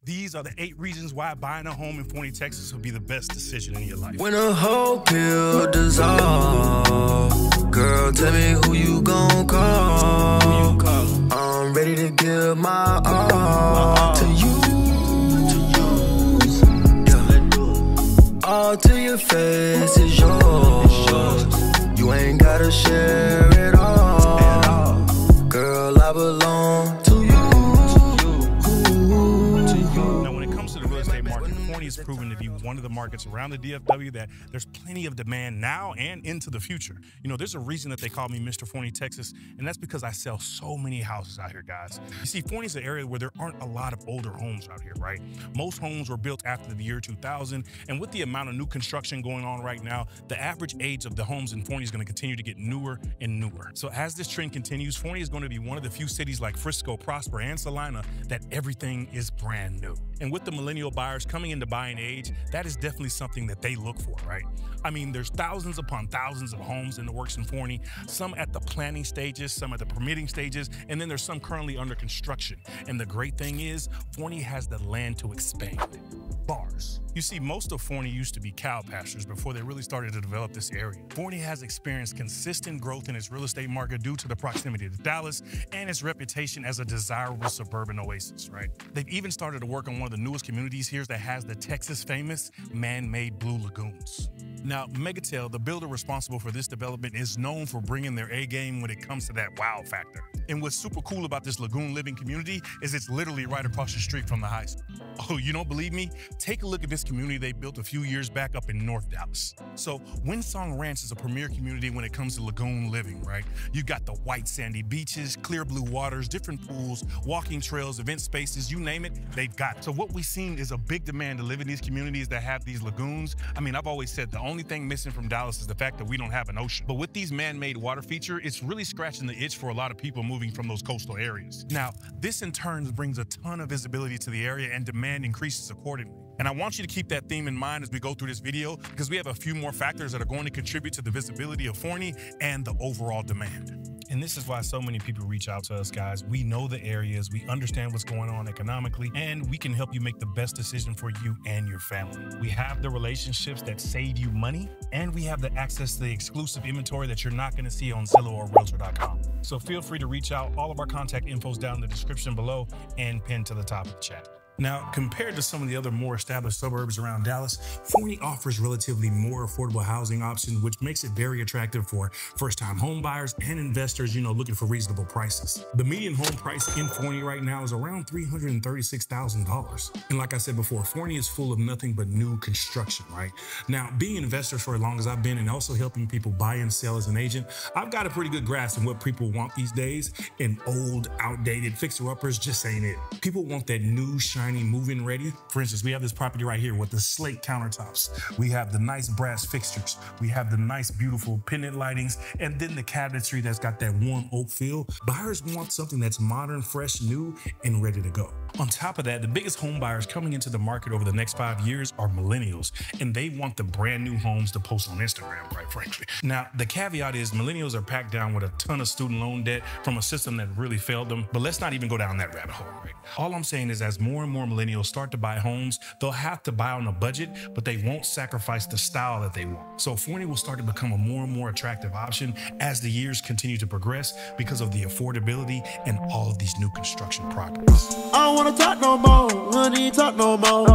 These are the 8 reasons why buying a home in Forney, Texas will be the best decision in your life. When a whole pill dissolve, girl, tell me who you gon' call. I'm ready to give my all to you. All to your face is yours. You ain't gotta share it all. Girl, I belong to you. Now, when it comes to the real estate market, Forney has proven to be one of the markets around the DFW that there's plenty of demand now and into the future. You know, there's a reason that they call me Mr. Forney Texas, and that's because I sell so many houses out here, guys. You see, Forney's an area where there aren't a lot of older homes out here, right? Most homes were built after the year 2000, and with the amount of new construction going on right now, the average age of the homes in Forney is going to continue to get newer and newer. So as this trend continues, Forney is going to be one of the few cities like Frisco, Prosper, and Salina that everything is brand new. And with the millennial buyers coming into buying age, that is definitely something that they look for, right? I mean, there's thousands upon thousands of homes in the works in Forney, some at the planning stages, some at the permitting stages, and then there's some currently under construction. And the great thing is, Forney has the land to expand. Bars. You see, most of Forney used to be cow pastures before they really started to develop this area. Forney has experienced consistent growth in its real estate market due to the proximity to Dallas and its reputation as a desirable suburban oasis, right? They've even started to work on one of the newest communities here that has the Texas famous man-made blue lagoons. Now, Megatel, the builder responsible for this development, is known for bringing their A game when it comes to that wow factor. And what's super cool about this lagoon living community is it's literally right across the street from the high school. Oh, you don't believe me? Take a look at this community they built a few years back up in North Dallas. So Windsong Ranch is a premier community when it comes to lagoon living, right? You got the white sandy beaches, clear blue waters, different pools, walking trails, event spaces, you name it, they've got it. So what we've seen is a big demand to live in these communities that have these lagoons. I mean, I've always said the only thing missing from Dallas is the fact that we don't have an ocean. But with these man-made water feature, it's really scratching the itch for a lot of people moving from those coastal areas. Now, this in turn brings a ton of visibility to the area and demand increases accordingly. And I want you to keep that theme in mind as we go through this video, because we have a few more factors that are going to contribute to the visibility of Forney and the overall demand. And this is why so many people reach out to us, guys. We know the areas, we understand what's going on economically, and we can help you make the best decision for you and your family. We have the relationships that save you money, and we have the access to the exclusive inventory that you're not gonna see on Zillow or Realtor.com. So feel free to reach out. All of our contact info is down in the description below and pinned to the top of the chat. Now, compared to some of the other more established suburbs around Dallas, Forney offers relatively more affordable housing options, which makes it very attractive for first-time home buyers and investors, you know, looking for reasonable prices. The median home price in Forney right now is around $336,000. And like I said before, Forney is full of nothing but new construction, right? Now, being an investor for as long as I've been and also helping people buy and sell as an agent, I've got a pretty good grasp on what people want these days, and old, outdated fixer-uppers just ain't it. People want that new, shiny, move-in ready. For instance, we have this property right here with the slate countertops. We have the nice brass fixtures. We have the nice, beautiful pendant lightings, and then the cabinetry that's got that warm oak feel. Buyers want something that's modern, fresh, new, and ready to go. On top of that, the biggest home buyers coming into the market over the next 5 years are millennials, and they want the brand new homes to post on Instagram, quite frankly. Now, the caveat is millennials are packed down with a ton of student loan debt from a system that really failed them, but let's not even go down that rabbit hole, right? All I'm saying is as more and more millennials start to buy homes, they'll have to buy on a budget, but they won't sacrifice the style that they want. So Forney will start to become a more and more attractive option as the years continue to progress because of the affordability and all of these new construction properties. I don't wanna talk no more, I need talk no more.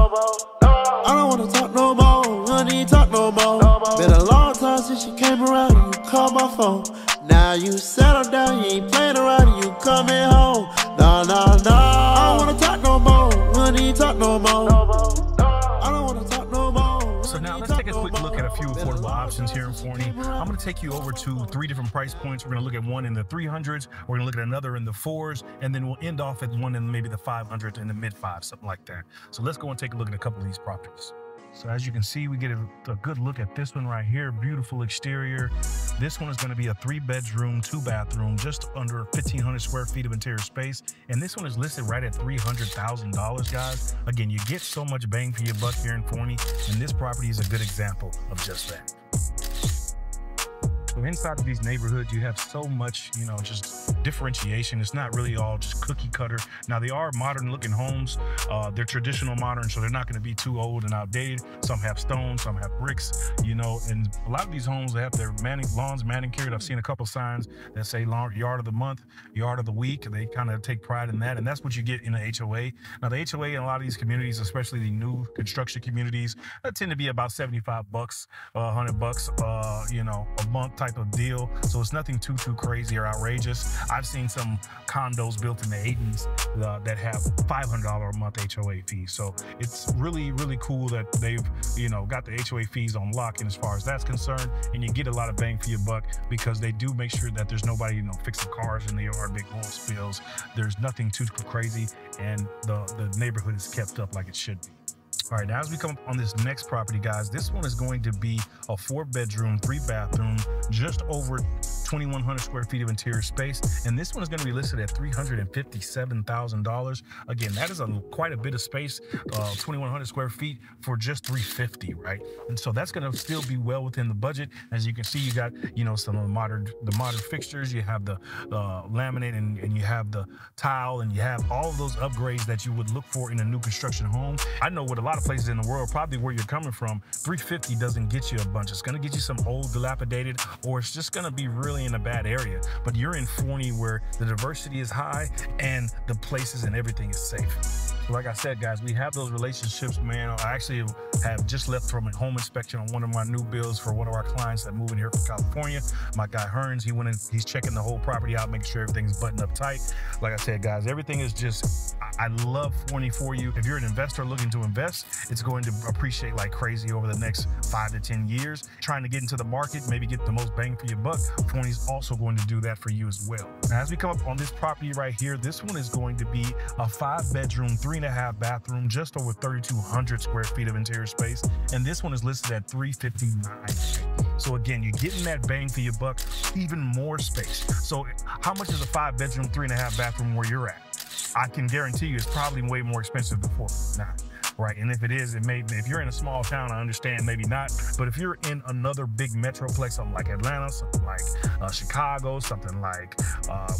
I don't wanna talk no more, I need talk no more. Been a long time since you came around and you called my phone. Now you settle down, you ain't playing around and you coming home. No, no, no. I don't wanna talk no more, I need talk no more. I don't wanna talk no more. So now let's take a quick look at a few affordable options here in Forney. I'm going to take you over to 3 different price points. We're going to look at one in the 300s, we're going to look at another in the 4s, and then we'll end off at one in maybe the 500s and the mid-5s, something like that. So let's go and take a look at a couple of these properties. So as you can see, we get a good look at this one right here. Beautiful exterior. This one is going to be a 3-bedroom, 2-bathroom, just under 1,500 square feet of interior space. And this one is listed right at $300,000, guys. Again, you get so much bang for your buck here in Forney, and this property is a good example of just that. So inside of these neighborhoods, you have so much, you know, just differentiation. It's not really all just cookie cutter. Now, they are modern looking homes. They're traditional modern, so they're not going to be too old and outdated. Some have stone, some have bricks, you know, and a lot of these homes, they have their lawns manicured. I've seen a couple signs that say yard of the month, yard of the week. They kind of take pride in that, and that's what you get in the HOA. Now, the HOA in a lot of these communities, especially the new construction communities, that tend to be about $75, $100, you know, a month type of deal. So it's nothing too crazy or outrageous. I've seen some condos built in the 80s that have $500 a month HOA fees. So it's really cool that they've, you know, got the HOA fees on lock. And as far as that's concerned, and you get a lot of bang for your buck because they do make sure that there's nobody, you know, fixing cars in the yard, big oil spills. There's nothing too crazy, and the neighborhood is kept up like it should be. All right, now as we come up on this next property, guys, this one is going to be a 4-bedroom, 3-bathroom, just over 2,100 square feet of interior space. And this one is going to be listed at $357,000. Again, that is quite a bit of space, 2,100 square feet for just $350,000, right? And so that's going to still be well within the budget. As you can see, you got, you know, some of the modern fixtures. You have the laminate, and you have the tile, and you have all of those upgrades that you would look for in a new construction home. I know with a lot of places in the world, probably where you're coming from, $350,000 doesn't get you a bunch. It's going to get you some old, dilapidated, or it's just going to be really in a bad area. But you're in Forney, where the diversity is high and the places and everything is safe. So like I said, guys, we have those relationships, man. I actually have just left from a home inspection on one of my new builds for one of our clients that moved in here from California. My guy Hearns, he went in, he's checking the whole property out, making sure everything's buttoned up tight. Like I said, guys, everything is just, I love Forney for you. If you're an investor looking to invest, it's going to appreciate like crazy over the next 5 to 10 years. Trying to get into the market, maybe get the most bang for your buck, Forney's also going to do that for you as well. Now, as we come up on this property right here, this one is going to be a 5-bedroom, 3.5 bathroom, just over 3,200 square feet of interior space. And this one is listed at $359,000. So again, you're getting that bang for your buck, even more space. So how much is a 5-bedroom, 3.5 bathroom where you're at? I can guarantee you it's probably way more expensive than $459,000. Right, and if it is, it may, if you're in a small town, I understand, maybe not. But if you're in another big metroplex, something like Atlanta, something like Chicago, something like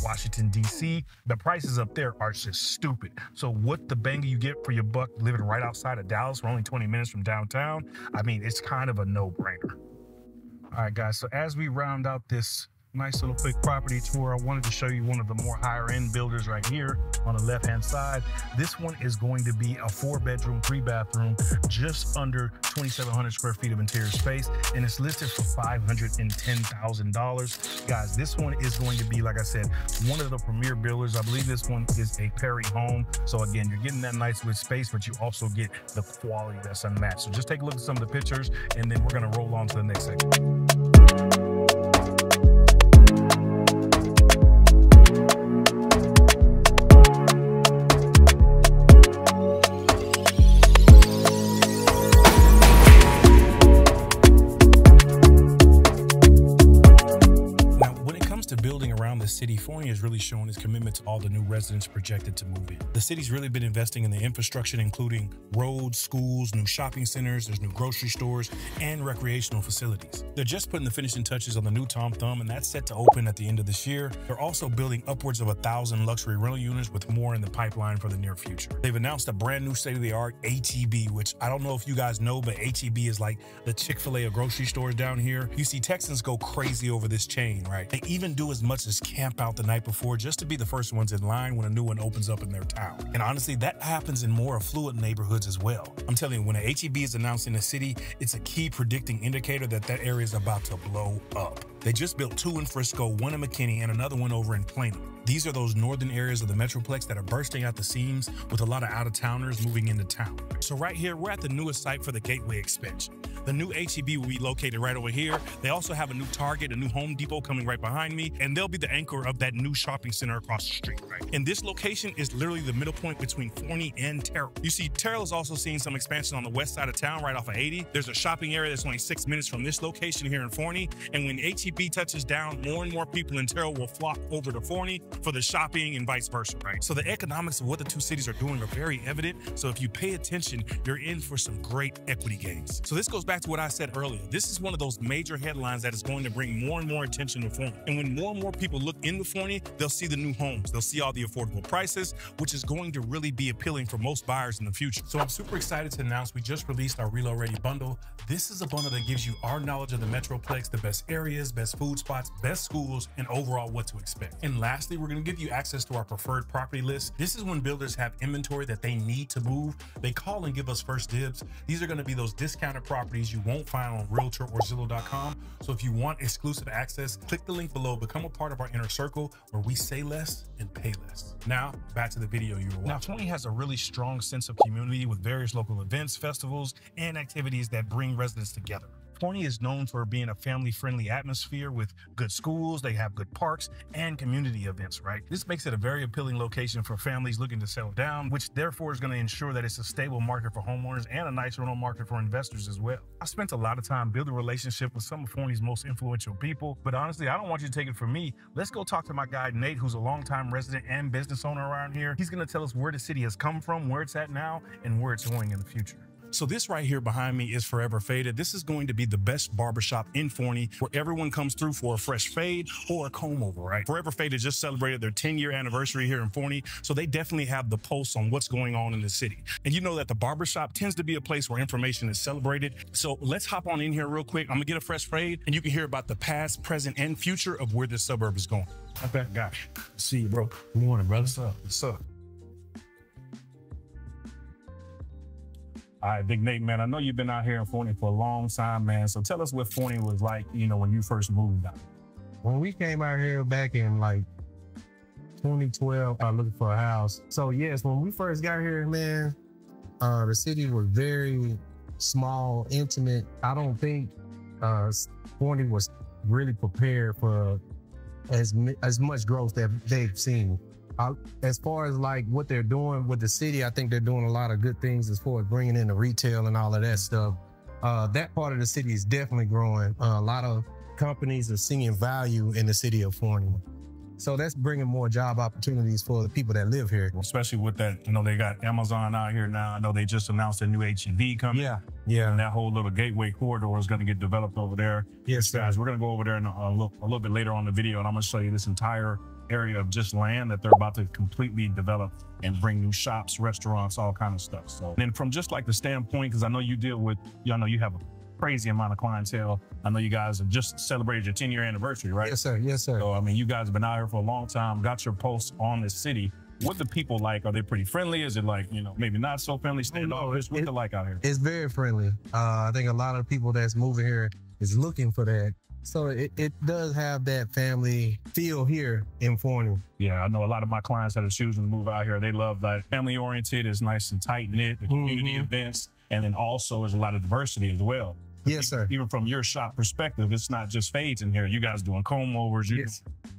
Washington, D.C., the prices up there are just stupid. So what the bang you get for your buck living right outside of Dallas, we're only 20 minutes from downtown, I mean, it's kind of a no-brainer. All right, guys, so as we round out this nice little quick property tour, I wanted to show you one of the more higher end builders right here on the left hand side. This one is going to be a 4-bedroom, 3-bathroom, just under 2,700 square feet of interior space, and it's listed for $510,000. Guys, this one is going to be, like I said, one of the premier builders. I believe this one is a Perry home. So again, you're getting that nice with space, but you also get the quality that's unmatched. So just take a look at some of the pictures, and then we're going to roll on to the next segment. The city, Forney has really shown its commitment to all the new residents projected to move in. The city's really been investing in the infrastructure, including roads, schools, new shopping centers, there's new grocery stores, and recreational facilities. They're just putting the finishing touches on the new Tom Thumb, and that's set to open at the end of this year. They're also building upwards of 1,000 luxury rental units, with more in the pipeline for the near future. They've announced a brand new state-of-the-art H-E-B, which I don't know if you guys know, but H-E-B is like the Chick-fil-A of grocery stores down here. You see Texans go crazy over this chain, right? They even do as much as camp out the night before just to be the first ones in line when a new one opens up in their town. And honestly, that happens in more affluent neighborhoods as well. I'm telling you, when an H-E-B is announced in a city, it's a key predicting indicator that that area is about to blow up. They just built 2 in Frisco, 1 in McKinney, and another one over in Plano. These are those northern areas of the Metroplex that are bursting out the seams with a lot of out-of-towners moving into town. So right here, we're at the newest site for the Gateway expansion. The new H-E-B will be located right over here. They also have a new Target, a new Home Depot coming right behind me, and they'll be the anchor of that new shopping center across the street, right? And this location is literally the middle point between Forney and Terrell. You see, Terrell is also seeing some expansion on the west side of town, right off of 80. There's a shopping area that's only 6 minutes from this location here in Forney, and when H-E-B touches down, more and more people in Terrell will flock over to Forney, for the shopping and vice versa, right? So the economics of what the two cities are doing are very evident. So if you pay attention, you're in for some great equity gains. So this goes back to what I said earlier. This is one of those major headlines that is going to bring more and more attention to Forney. And when more and more people look into Forney, they'll see the new homes. They'll see all the affordable prices, which is going to really be appealing for most buyers in the future. So I'm super excited to announce we just released our Reload Ready bundle. This is a bundle that gives you our knowledge of the Metroplex, the best areas, best food spots, best schools, and overall what to expect. And lastly, we're going to give you access to our preferred property list. This is when builders have inventory that they need to move. They call and give us first dibs. These are going to be those discounted properties you won't find on Realtor or Zillow.com. So if you want exclusive access, click the link below, become a part of our inner circle where we say less and pay less. Now, back to the video you were watching. Now, Forney has a really strong sense of community with various local events, festivals, and activities that bring residents together. Forney is known for being a family-friendly atmosphere with good schools, they have good parks, and community events, right? This makes it a very appealing location for families looking to settle down, which therefore is going to ensure that it's a stable market for homeowners and a nice rental market for investors as well. I spent a lot of time building a relationship with some of Forney's most influential people, but honestly, I don't want you to take it from me. Let's go talk to my guy, Nate, who's a longtime resident and business owner around here. He's going to tell us where the city has come from, where it's at now, and where it's going in the future. So this right here behind me is Forever Faded. This is going to be the best barbershop in Forney where everyone comes through for a fresh fade or a comb over, right? Forever Faded just celebrated their 10-year anniversary here in Forney, so they definitely have the pulse on what's going on in the city. And you know that the barbershop tends to be a place where information is celebrated. So let's hop on in here real quick. I'm gonna get a fresh fade and you can hear about the past, present, and future of where this suburb is going. Okay, gosh. See you, bro. Good morning, brother. What's up? What's up? All right, Big Nate, man, I know you've been out here in Forney for a long time, man. So tell us what Forney was like, you know, when you first moved out. When we came out here back in like 2012, looking for a house. So yes, when we first got here, man, the city was very small, intimate. I don't think Forney was really prepared for as much growth that they've seen. As far as like what they're doing with the city, I think they're doing a lot of good things as far as bringing in the retail and all of that stuff. That part of the city is definitely growing. A lot of companies are seeing value in the city of Forney. So that's bringing more job opportunities for the people that live here. Especially with that, you know, they got Amazon out here now. I know they just announced a new H&B coming. Yeah. And that whole little gateway corridor is going to get developed over there. Yes, guys, we're going to go over there in a little bit later on the video, and I'm going to show you this entire area of just land that they're about to completely develop and bring new shops, restaurants, all kind of stuff. So, and then from just like the standpoint, because I know you deal with, I know you have a crazy amount of clientele. I know you guys have just celebrated your 10-year anniversary, right? Yes, sir. Yes, sir. So, I mean, you guys have been out here for a long time, got your pulse on this city. What the people like? Are they pretty friendly? Is it like, you know, maybe not so friendly? What's it like out here? It's very friendly. I think a lot of people that's moving here is looking for that. So it does have that family feel here in Forney. Yeah, I know a lot of my clients that are choosing to move out here. They love that family oriented. It's nice and tight knit, the community events, and then also there's a lot of diversity as well. Yes, sir. Even from your shop perspective, it's not just fades in here. You guys doing comb overs,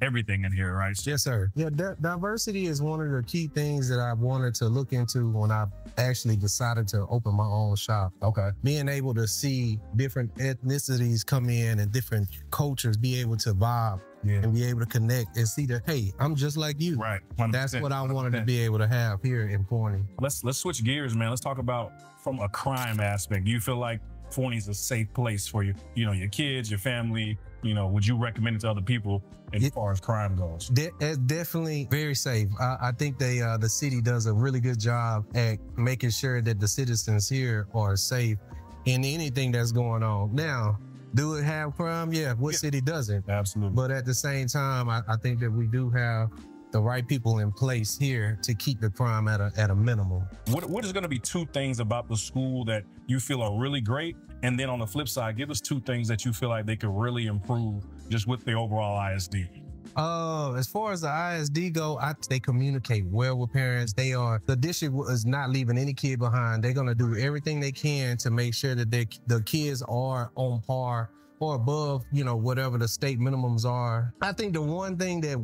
everything in here, right? Yes, sir. Yeah, diversity is one of the key things that I wanted to look into when I actually decided to open my own shop. Okay. Being able to see different ethnicities come in and different cultures, be able to vibe and be able to connect and see that, hey, I'm just like you. Right. 100%. That's what I wanted to be able to have here in Forney. Let's switch gears, man. Let's talk about from a crime aspect. Do you feel like Forney's a safe place for you, your kids, your family? Would you recommend it to other people as far as crime goes? It's definitely very safe. I think the city does a really good job at making sure that the citizens here are safe in anything that's going on. Now, do it have crime? Yeah, what city doesn't? Absolutely. But at the same time, I think that we do have the right people in place here to keep the crime at a minimum. What is going to be two things about the school that you feel are really great? And then on the flip side, give us two things that you feel like they could really improve just with the overall ISD. As far as the ISD go, they communicate well with parents. The district is not leaving any kid behind. They're going to do everything they can to make sure that the kids are on par or above, whatever the state minimums are. I think the one thing that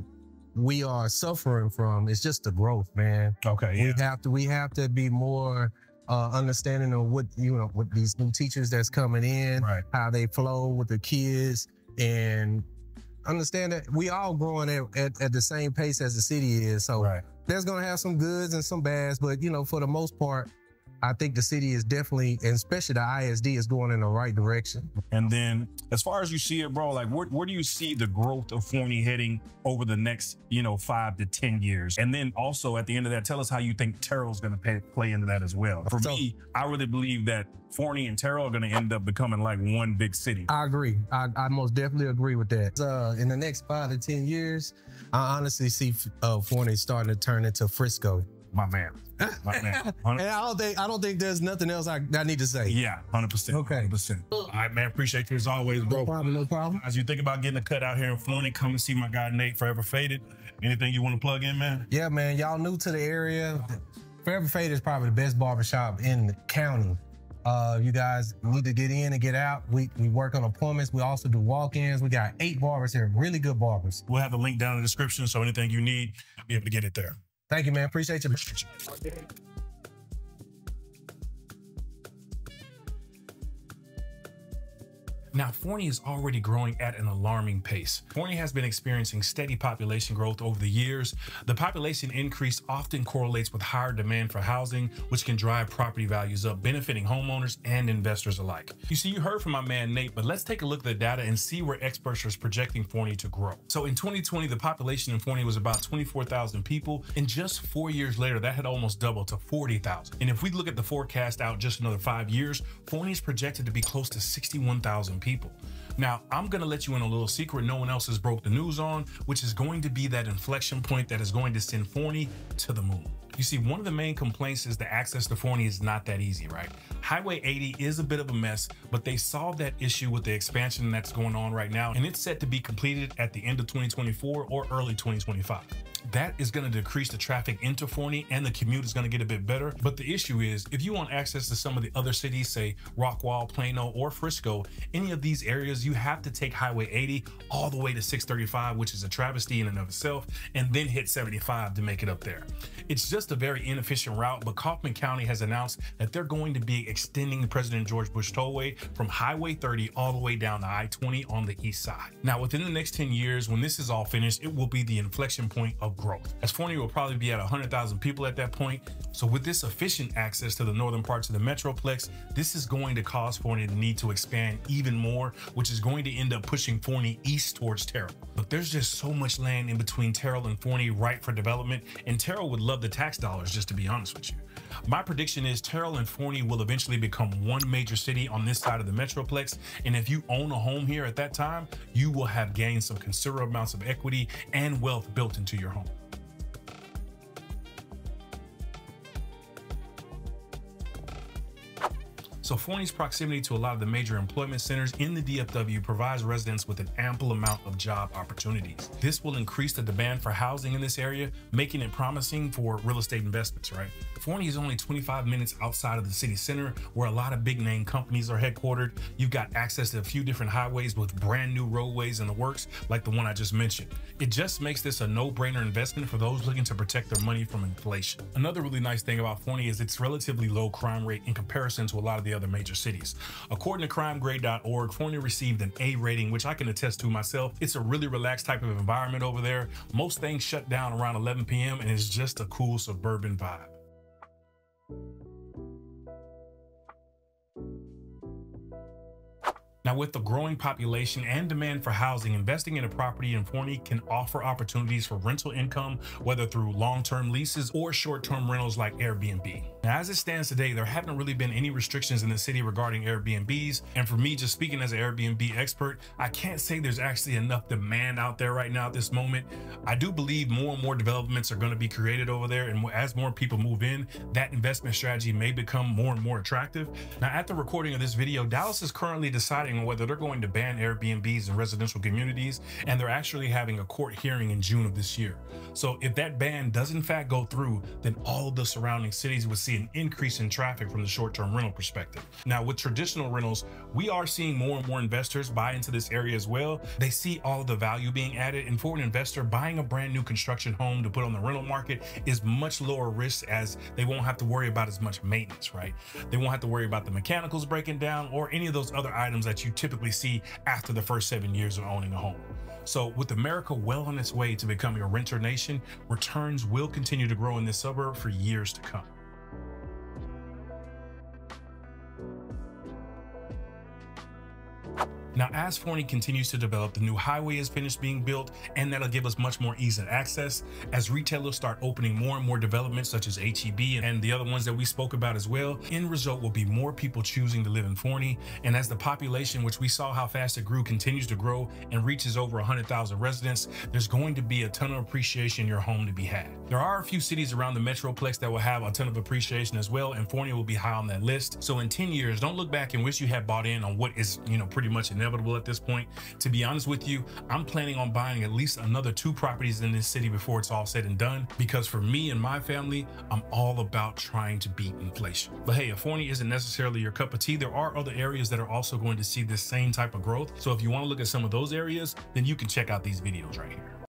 we are suffering from is just the growth, man. Okay, yeah. We have to be more understanding of what with these new teachers that's coming in, right, how they flow with the kids, and understand that we all growing at the same pace as the city is. So there's gonna have some goods and some bads, but you know, for the most part, I think the city is definitely, and especially the ISD, is going in the right direction. And then as far as you see it, bro, like where do you see the growth of Forney heading over the next, 5 to 10 years? And then also at the end of that, tell us how you think Terrell's going to play into that as well. For me, I really believe that Forney and Terrell are going to end up becoming like one big city. I agree. I most definitely agree with that. In the next 5 to 10 years, I honestly see Forney starting to turn into Frisco. My man. My man. And I don't think there's nothing else I need to say. Yeah, 100%. Okay. 100%. All right, man. Appreciate you as always, bro. No problem. As you think about getting a cut out here in Forney, come and see my guy Nate, Forever Faded. Anything you want to plug in, man? Yeah, man. Y'all new to the area. Forever Faded is probably the best barbershop in the county. You guys need to get in and get out. We work on appointments. We also do walk-ins. We got 8 barbers here, really good barbers. We'll have the link down in the description, so anything you need, you'll be able to get it there. Thank you, man. Appreciate you. Now, Forney is already growing at an alarming pace. Forney has been experiencing steady population growth over the years. The population increase often correlates with higher demand for housing, which can drive property values up, benefiting homeowners and investors alike. You see, you heard from my man Nate, but let's take a look at the data and see where experts are projecting Forney to grow. So in 2020, the population in Forney was about 24,000 people, and just 4 years later, that had almost doubled to 40,000. And if we look at the forecast out just another 5 years, Forney is projected to be close to 61,000 people. Now, I'm gonna let you in a little secret no one else has broke the news on, which is going to be that inflection point that is going to send Forney to the moon. You see, one of the main complaints is the access to Forney is not that easy, right? Highway 80 is a bit of a mess, but they solved that issue with the expansion that's going on right now, and it's set to be completed at the end of 2024 or early 2025. That is going to decrease the traffic into Forney, and the commute is going to get a bit better. But the issue is, if you want access to some of the other cities, say Rockwall, Plano, or Frisco, any of these areas, you have to take Highway 80 all the way to 635, which is a travesty in and of itself, and then hit 75 to make it up there. It's just a very inefficient route, but Kaufman County has announced that they're going to be extending President George Bush Tollway from Highway 30 all the way down to I-20 on the east side. Now, within the next 10 years, when this is all finished, it will be the inflection point of growth, as Forney will probably be at 100,000 people at that point. So with this efficient access to the northern parts of the Metroplex, this is going to cause Forney to need to expand even more, which is going to end up pushing Forney east towards Terrell. But there's just so much land in between Terrell and Forney ripe for development, and Terrell would love the tax dollars, just to be honest with you. My prediction is Terrell and Forney will eventually become one major city on this side of the Metroplex, and if you own a home here at that time, you will have gained some considerable amounts of equity and wealth built into your home. So Forney's proximity to a lot of the major employment centers in the DFW provides residents with an ample amount of job opportunities. This will increase the demand for housing in this area, making it promising for real estate investments, right? Forney is only 25 minutes outside of the city center, where a lot of big name companies are headquartered. You've got access to a few different highways with brand new roadways in the works, like the one I just mentioned. It just makes this a no-brainer investment for those looking to protect their money from inflation. Another really nice thing about Forney is its relatively low crime rate in comparison to a lot of the other major cities. According to crimegrade.org, Forney received an A rating, which I can attest to myself. It's a really relaxed type of environment over there. Most things shut down around 11 p.m. and it's just a cool suburban vibe. Now, with the growing population and demand for housing, investing in a property in Forney can offer opportunities for rental income, whether through long-term leases or short-term rentals like Airbnb. Now, as it stands today, there haven't really been any restrictions in the city regarding Airbnbs. And for me, just speaking as an Airbnb expert, I can't say there's actually enough demand out there right now at this moment. I do believe more and more developments are going to be created over there. And as more people move in, that investment strategy may become more and more attractive. Now, at the recording of this video, Dallas is currently deciding on whether they're going to ban Airbnbs in residential communities, and they're actually having a court hearing in June of this year. So if that ban does in fact go through, then all of the surrounding cities would see see an increase in traffic from the short-term rental perspective. Now, with traditional rentals, we are seeing more and more investors buy into this area as well. They see all of the value being added, and for an investor, buying a brand new construction home to put on the rental market is much lower risk, as they won't have to worry about as much maintenance, right? They won't have to worry about the mechanicals breaking down or any of those other items that you typically see after the first 7 years of owning a home. So with America well on its way to becoming a renter nation, returns will continue to grow in this suburb for years to come. Now, as Forney continues to develop, the new highway is finished being built, and that'll give us much more ease of access as retailers start opening more and more developments such as HEB and the other ones that we spoke about as well. End result will be more people choosing to live in Forney, and as the population, which we saw how fast it grew, continues to grow and reaches over 100,000 residents, there's going to be a ton of appreciation in your home to be had. There are a few cities around the Metroplex that will have a ton of appreciation as well, and Forney will be high on that list. So in 10 years, don't look back and wish you had bought in on what is, pretty much inevitable at this point. To be honest with you, I'm planning on buying at least another 2 properties in this city before it's all said and done, because for me and my family, I'm all about trying to beat inflation. But hey, if Forney isn't necessarily your cup of tea, there are other areas that are also going to see this same type of growth. So if you want to look at some of those areas, then you can check out these videos right here.